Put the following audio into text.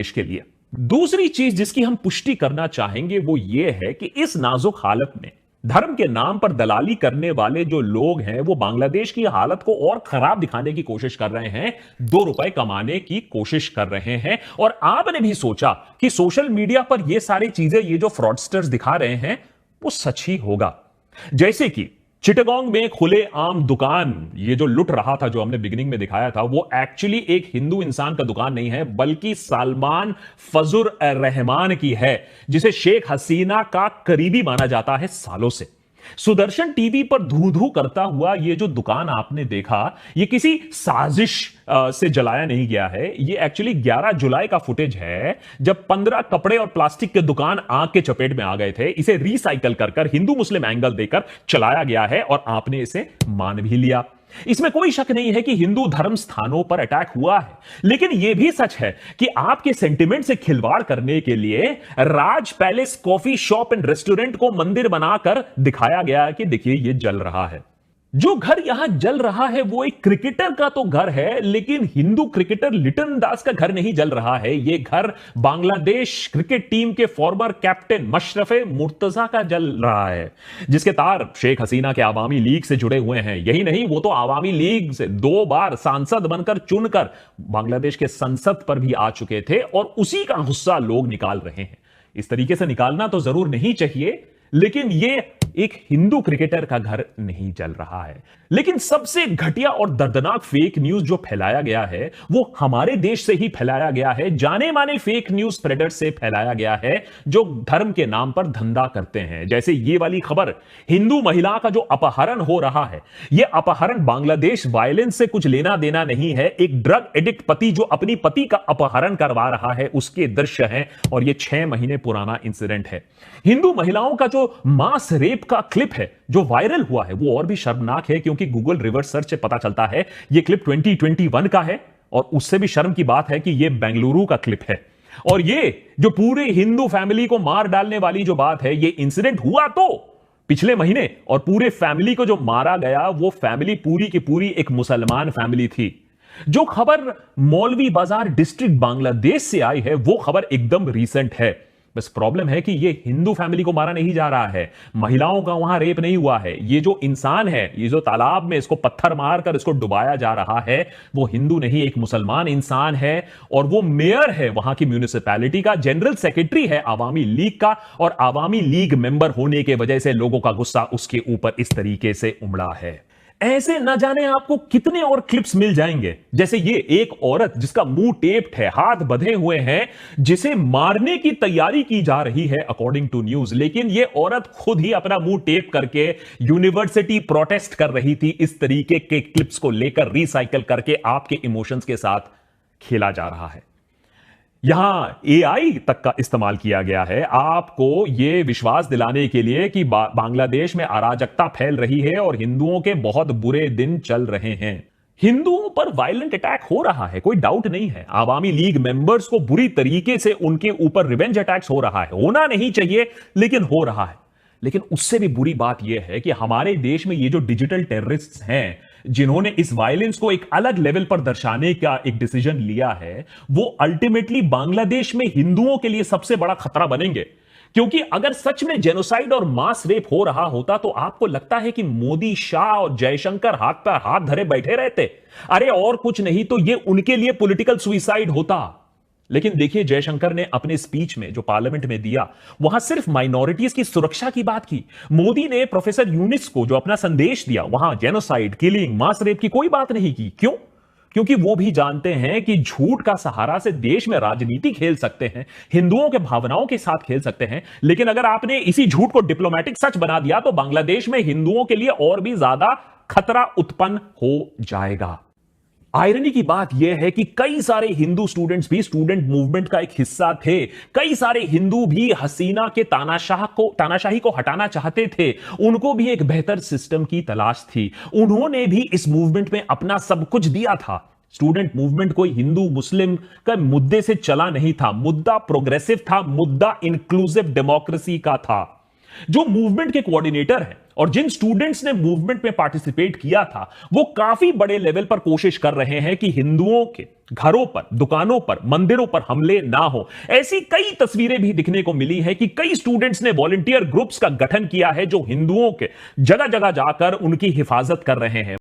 देश के लिए। दूसरी चीज जिसकी हम पुष्टि करना चाहेंगे वो ये है कि इस नाजुक हालत में धर्म के नाम पर दलाली करने वाले जो लोग हैं वो बांग्लादेश की हालत को और खराब दिखाने की कोशिश कर रहे हैं, 2 रुपए कमाने की कोशिश कर रहे हैं। और आपने भी सोचा कि सोशल मीडिया पर ये सारी चीजें, ये जो फ्रॉडस्टर्स दिखा रहे हैं वो सच ही होगा। जैसे कि चिटगांग में खुले आम दुकान, ये जो लुट रहा था, जो हमने बिगिनिंग में दिखाया था, वो एक्चुअली एक हिंदू इंसान का दुकान नहीं है, बल्कि सलमान फजुर रहमान की है, जिसे शेख हसीना का करीबी माना जाता है सालों से। सुदर्शन टीवी पर धू धू करता हुआ ये जो दुकान आपने देखा, ये किसी साजिश से जलाया नहीं गया है। ये एक्चुअली 11 जुलाई का फुटेज है, जब 15 कपड़े और प्लास्टिक के दुकान आग के चपेट में आ गए थे। इसे रिसाइकल कर हिंदू मुस्लिम एंगल देकर चलाया गया है और आपने इसे मान भी लिया। इसमें कोई शक नहीं है कि हिंदू धर्म स्थानों पर अटैक हुआ है, लेकिन यह भी सच है कि आपके सेंटिमेंट से खिलवाड़ करने के लिए Raj Palace coffee shop and restaurant को मंदिर बनाकर दिखाया गया कि देखिए ये जल रहा है। जो घर यहां जल रहा है वो एक क्रिकेटर का तो घर है, लेकिन हिंदू क्रिकेटर लिटन दास का घर नहीं जल रहा है। ये घर बांग्लादेश क्रिकेट टीम के फॉर्मर कैप्टन मशरफे मुर्तजा का जल रहा है, जिसके तार शेख हसीना के आवामी लीग से जुड़े हुए हैं। यही नहीं, वो तो आवामी लीग से 2 बार सांसद बनकर चुनकर बांग्लादेश के संसद पर भी आ चुके थे और उसी का गुस्सा लोग निकाल रहे हैं। इस तरीके से निकालना तो जरूर नहीं चाहिए, लेकिन ये एक हिंदू क्रिकेटर का घर नहीं जल रहा है। लेकिन सबसे घटिया और दर्दनाक फेक न्यूज जो फैलाया गया है वो हमारे देश से ही फैलाया गया है, जाने माने फेक न्यूज स्प्रेडर से फैलाया गया है, जो धर्म के नाम पर धंधा करते हैं। जैसे ये वाली खबर, हिंदू महिला का जो अपहरण हो रहा है, यह अपहरण बांग्लादेश वायलेंस से कुछ लेना देना नहीं है। एक ड्रग एडिक्ट पति जो अपनी पति का अपहरण करवा रहा है, उसके दृश्य हैं और यह 6 महीने पुराना इंसिडेंट है। हिंदू महिलाओं का जो मास रेप का क्लिप है जो वायरल हुआ है, वो और भी शर्मनाक है, क्योंकि गूगल रिवर्स सर्च से पता चलता है ये क्लिप 2021 का है। और उससे भी शर्म की बात है कि ये बेंगलुरु का क्लिप है। और ये जो पूरे हिंदू फैमिली को मार डालने वाली जो बात है, ये इंसिडेंट हुआ तो पिछले महीने, और पूरे फैमिली को जो मारा गया वो फैमिली पूरी की पूरी एक मुसलमान फैमिली थी। जो खबर मौलवी बाजार डिस्ट्रिक्ट बांग्लादेश से आई है वो खबर एकदम रीसेंट है। बस प्रॉब्लम है कि ये हिंदू फैमिली को मारा नहीं जा रहा है, महिलाओं का वहां रेप नहीं हुआ है। ये जो इंसान है, ये जो तालाब में इसको पत्थर मारकर इसको डुबाया जा रहा है, वो हिंदू नहीं, एक मुसलमान इंसान है। और वो मेयर है वहां की म्यूनिसिपैलिटी का, जनरल सेक्रेटरी है आवामी लीग का, और आवामी लीग मेंबर होने के वजह से लोगों का गुस्सा उसके ऊपर इस तरीके से उमड़ा है। ऐसे न जाने आपको कितने और क्लिप्स मिल जाएंगे। जैसे ये एक औरत जिसका मुंह टेप्ड है, हाथ बंधे हुए हैं, जिसे मारने की तैयारी की जा रही है अकॉर्डिंग टू न्यूज, लेकिन ये औरत खुद ही अपना मुंह टेप करके यूनिवर्सिटी प्रोटेस्ट कर रही थी। इस तरीके के क्लिप्स को लेकर रिसाइकल करके आपके इमोशंस के साथ खेला जा रहा है। यहां एआई तक का इस्तेमाल किया गया है आपको यह विश्वास दिलाने के लिए कि बांग्लादेश में अराजकता फैल रही है और हिंदुओं के बहुत बुरे दिन चल रहे हैं। हिंदुओं पर वायलेंट अटैक हो रहा है, कोई डाउट नहीं है। आवामी लीग मेंबर्स को बुरी तरीके से उनके ऊपर रिवेंज अटैक्स हो रहा है, होना नहीं चाहिए लेकिन हो रहा है। लेकिन उससे भी बुरी बात यह है कि हमारे देश में ये जो डिजिटल टेररिस्ट हैं, जिन्होंने इस वायलेंस को एक अलग लेवल पर दर्शाने का एक डिसीजन लिया है, वो अल्टीमेटली बांग्लादेश में हिंदुओं के लिए सबसे बड़ा खतरा बनेंगे। क्योंकि अगर सच में जेनोसाइड और मास रेप हो रहा होता तो आपको लगता है कि मोदी, शाह और जयशंकर हाथ पर हाथ धरे बैठे रहते? अरे और कुछ नहीं तो ये उनके लिए पॉलिटिकल सुइसाइड होता। लेकिन देखिए, जयशंकर ने अपने स्पीच में जो पार्लियामेंट में दिया, वहां सिर्फ माइनॉरिटीज की सुरक्षा की बात की। मोदी ने प्रोफेसर यूनिस को जो अपना संदेश दिया, वहां जेनोसाइड, किलिंग, मास रेप की कोई बात नहीं की। क्यों? क्योंकि वो भी जानते हैं कि झूठ का सहारा से देश में राजनीति खेल सकते हैं, हिंदुओं के भावनाओं के साथ खेल सकते हैं। लेकिन अगर आपने इसी झूठ को डिप्लोमेटिक सच बना दिया तो बांग्लादेश में हिंदुओं के लिए और भी ज्यादा खतरा उत्पन्न हो जाएगा। आयरनी की बात यह है कि कई सारे हिंदू स्टूडेंट्स भी स्टूडेंट मूवमेंट का एक हिस्सा थे। कई सारे हिंदू भी हसीना के तानाशाही को हटाना चाहते थे। उनको भी एक बेहतर सिस्टम की तलाश थी। उन्होंने भी इस मूवमेंट में अपना सब कुछ दिया था। स्टूडेंट मूवमेंट कोई हिंदू मुस्लिम का मुद्दे से चला नहीं था। मुद्दा प्रोग्रेसिव था, मुद्दा इंक्लूसिव डेमोक्रेसी का था। जो मूवमेंट के कोऑर्डिनेटर हैं और जिन स्टूडेंट्स ने मूवमेंट में पार्टिसिपेट किया था, वो काफी बड़े लेवल पर कोशिश कर रहे हैं कि हिंदुओं के घरों पर, दुकानों पर, मंदिरों पर हमले ना हो। ऐसी कई तस्वीरें भी दिखने को मिली है कि कई स्टूडेंट्स ने वॉलंटियर ग्रुप्स का गठन किया है जो हिंदुओं के जगह जगह जाकर उनकी हिफाजत कर रहे हैं।